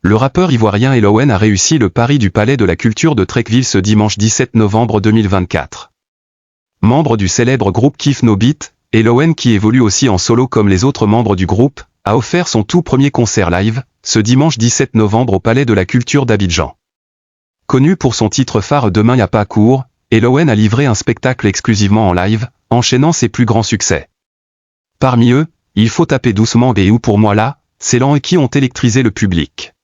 Le rappeur ivoirien Elowen a réussi le pari du Palais de la Culture de Treichville ce dimanche 17 novembre 2024. Membre du célèbre groupe Kiff No Beat, Elowen, qui évolue aussi en solo comme les autres membres du groupe, a offert son tout premier concert live, ce dimanche 17 novembre au Palais de la Culture d'Abidjan. Connu pour son titre phare Demain y a pas cours, Elowen a livré un spectacle exclusivement en live, enchaînant ses plus grands succès. Parmi eux, Il faut taper doucement et Où pour moi là, c'est lent et qui ont électrisé le public.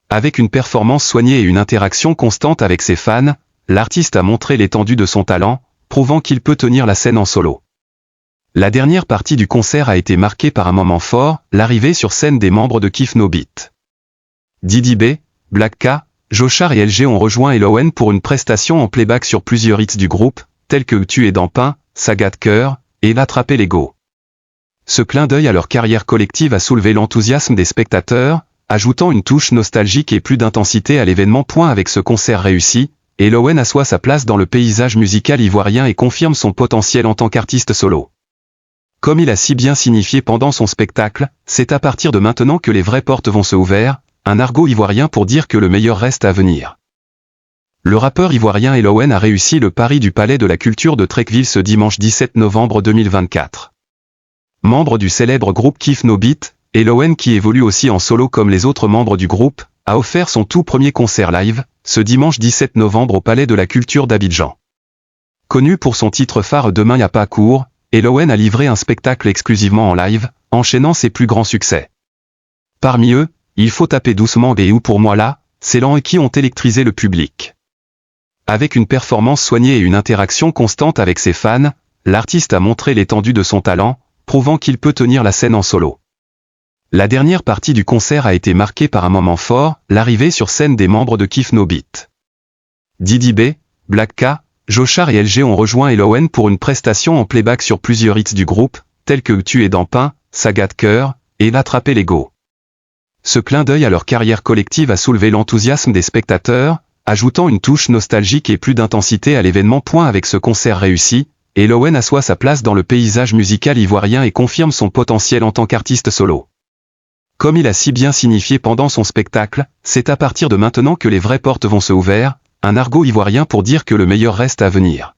Avec une performance soignée et une interaction constante avec ses fans, l'artiste a montré l'étendue de son talent, prouvant qu'il peut tenir la scène en solo. La dernière partie du concert a été marquée par un moment fort, l'arrivée sur scène des membres de Kiff No Beat. Didi B, Black K, Joshar et LG ont rejoint Elowen pour une prestation en playback sur plusieurs hits du groupe, tels que Tu es dans Pain, Saga de cœur, et L'attraper l'ego. Ce clin d'œil à leur carrière collective a soulevé l'enthousiasme des spectateurs, ajoutant une touche nostalgique et plus d'intensité à l'événement. Avec ce concert réussi, Elowen assoit sa place dans le paysage musical ivoirien et confirme son potentiel en tant qu'artiste solo. Comme il a si bien signifié pendant son spectacle, c'est à partir de maintenant que les vraies portes vont se ouvrir, un argot ivoirien pour dire que le meilleur reste à venir. Le rappeur ivoirien Elowen a réussi le pari du Palais de la Culture de Treichville ce dimanche 17 novembre 2024. Membre du célèbre groupe Kiff No Beat, Elowen, qui évolue aussi en solo comme les autres membres du groupe, a offert son tout premier concert live, ce dimanche 17 novembre au Palais de la Culture d'Abidjan. Connu pour son titre phare Demain y a pas cours, Elowen a livré un spectacle exclusivement en live, enchaînant ses plus grands succès. Parmi eux, Il faut taper doucement et Où pour moi là, c'est lent et qui ont électrisé le public. Avec une performance soignée et une interaction constante avec ses fans, l'artiste a montré l'étendue de son talent, prouvant qu'il peut tenir la scène en solo. La dernière partie du concert a été marquée par un moment fort, l'arrivée sur scène des membres de Kiff No Beat. Didi B, Black K, Joshar et LG ont rejoint Elowen pour une prestation en playback sur plusieurs hits du groupe, tels que Tu es dans Pain, Saga de cœur, et L'attraper l'ego. Ce clin d'œil à leur carrière collective a soulevé l'enthousiasme des spectateurs, ajoutant une touche nostalgique et plus d'intensité à l'événement. Avec ce concert réussi, Elowen assoit sa place dans le paysage musical ivoirien et confirme son potentiel en tant qu'artiste solo. Comme il a si bien signifié pendant son spectacle, c'est à partir de maintenant que les vraies portes vont se ouvrir, un argot ivoirien pour dire que le meilleur reste à venir.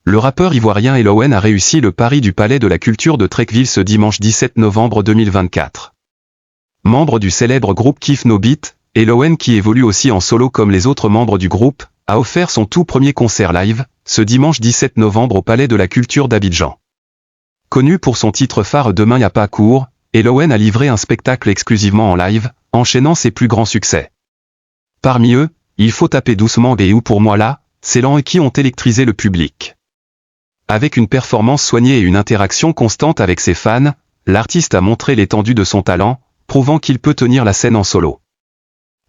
Le rappeur ivoirien Elowen a réussi le pari du Palais de la Culture de Treichville ce dimanche 17 novembre 2024. Membre du célèbre groupe Kiff No Beat, Elowen, qui évolue aussi en solo comme les autres membres du groupe, a offert son tout premier concert live, ce dimanche 17 novembre au Palais de la Culture d'Abidjan. Connu pour son titre phare Demain y a pas cours, Elowen a livré un spectacle exclusivement en live, enchaînant ses plus grands succès. Parmi eux, Il faut taper doucement et Où pour moi là, c'est lent et qui ont électrisé le public. Avec une performance soignée et une interaction constante avec ses fans, l'artiste a montré l'étendue de son talent, prouvant qu'il peut tenir la scène en solo.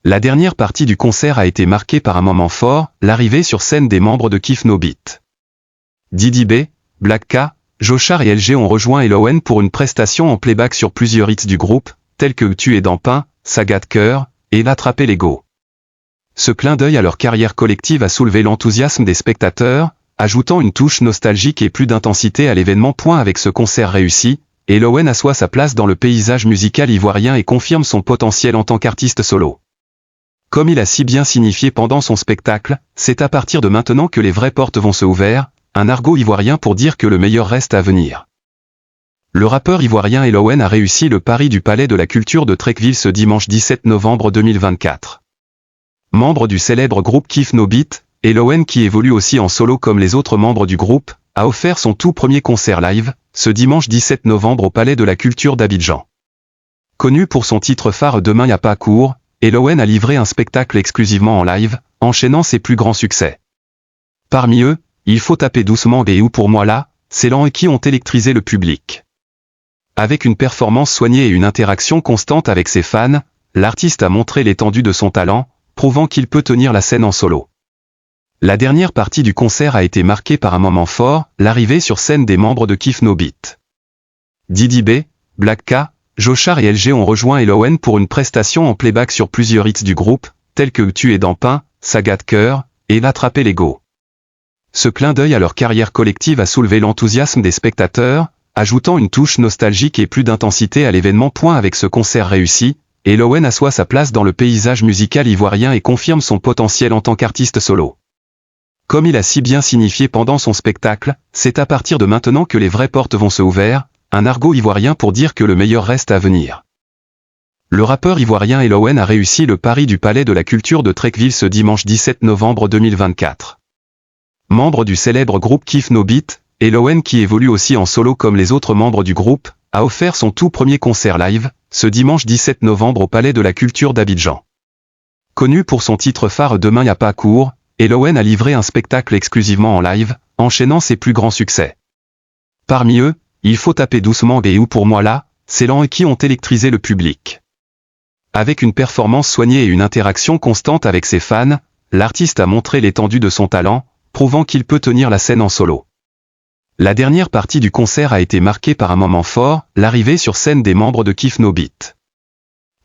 La dernière partie du concert a été marquée par un moment fort, l'arrivée sur scène des membres de Kiff No Beat. Didi B, Black K, Joshar et LG ont rejoint Elowen pour une prestation en playback sur plusieurs hits du groupe, tels que Tu es dans Pain, Saga de cœur, et L'attraper l'ego. Ce clin d'œil à leur carrière collective a soulevé l'enthousiasme des spectateurs, ajoutant une touche nostalgique et plus d'intensité à l'événement. Avec ce concert réussi, Elowen assoit sa place dans le paysage musical ivoirien et confirme son potentiel en tant qu'artiste solo. Comme il a si bien signifié pendant son spectacle, c'est à partir de maintenant que les vraies portes vont se ouvrir, un argot ivoirien pour dire que le meilleur reste à venir. Le rappeur ivoirien Elowen a réussi le pari du Palais de la Culture de Treichville ce dimanche 17 novembre 2024. Membre du célèbre groupe Kiff No Beat, Elowen, qui évolue aussi en solo comme les autres membres du groupe, a offert son tout premier concert live, ce dimanche 17 novembre au Palais de la Culture d'Abidjan. Connu pour son titre phare Demain y a pas cours, Elowen a livré un spectacle exclusivement en live, enchaînant ses plus grands succès. Parmi eux, Il faut taper doucement et Où pour moi là, c'est lent et qui ont électrisé le public. Avec une performance soignée et une interaction constante avec ses fans, l'artiste a montré l'étendue de son talent, prouvant qu'il peut tenir la scène en solo. La dernière partie du concert a été marquée par un moment fort, l'arrivée sur scène des membres de Kiff No Beat. Didi B, Black K, Joshar et LG ont rejoint Elowen pour une prestation en playback sur plusieurs hits du groupe, tels que Tu es dans Pain, Saga de cœur, et L'attraper l'ego. Ce clin d'œil à leur carrière collective a soulevé l'enthousiasme des spectateurs, ajoutant une touche nostalgique et plus d'intensité à l'événement. Avec ce concert réussi, Elowen assoit sa place dans le paysage musical ivoirien et confirme son potentiel en tant qu'artiste solo. Comme il a si bien signifié pendant son spectacle, c'est à partir de maintenant que les vraies portes vont se ouvrir, un argot ivoirien pour dire que le meilleur reste à venir. Le rappeur ivoirien Elowen a réussi le pari du Palais de la Culture de Treichville ce dimanche 17 novembre 2024. Membre du célèbre groupe Kif No Beat, Elowen, qui évolue aussi en solo comme les autres membres du groupe, a offert son tout premier concert live, ce dimanche 17 novembre au Palais de la Culture d'Abidjan. Connu pour son titre phare Demain y a pas cours, Elowen a livré un spectacle exclusivement en live, enchaînant ses plus grands succès. Parmi eux, Il faut taper doucement et Ou pour moi là, c'est lent et qui ont électrisé le public. Avec une performance soignée et une interaction constante avec ses fans, l'artiste a montré l'étendue de son talent, prouvant qu'il peut tenir la scène en solo. La dernière partie du concert a été marquée par un moment fort, l'arrivée sur scène des membres de Kif No Beat.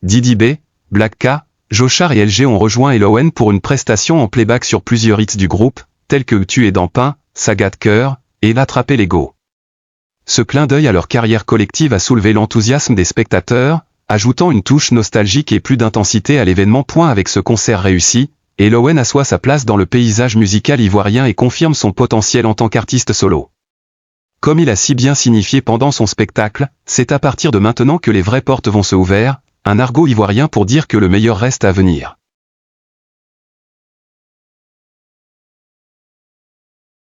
Didi B, Black K, Joshar et LG ont rejoint Elowen pour une prestation en playback sur plusieurs hits du groupe, tels que Tu es dans Pain, Saga de cœur, et L'attraper l'ego. Ce clin d'œil à leur carrière collective a soulevé l'enthousiasme des spectateurs, ajoutant une touche nostalgique et plus d'intensité à l'événement. Avec ce concert réussi, Elowen assoit sa place dans le paysage musical ivoirien et confirme son potentiel en tant qu'artiste solo. Comme il a si bien signifié pendant son spectacle, c'est à partir de maintenant que les vraies portes vont se ouvrir, un argot ivoirien pour dire que le meilleur reste à venir.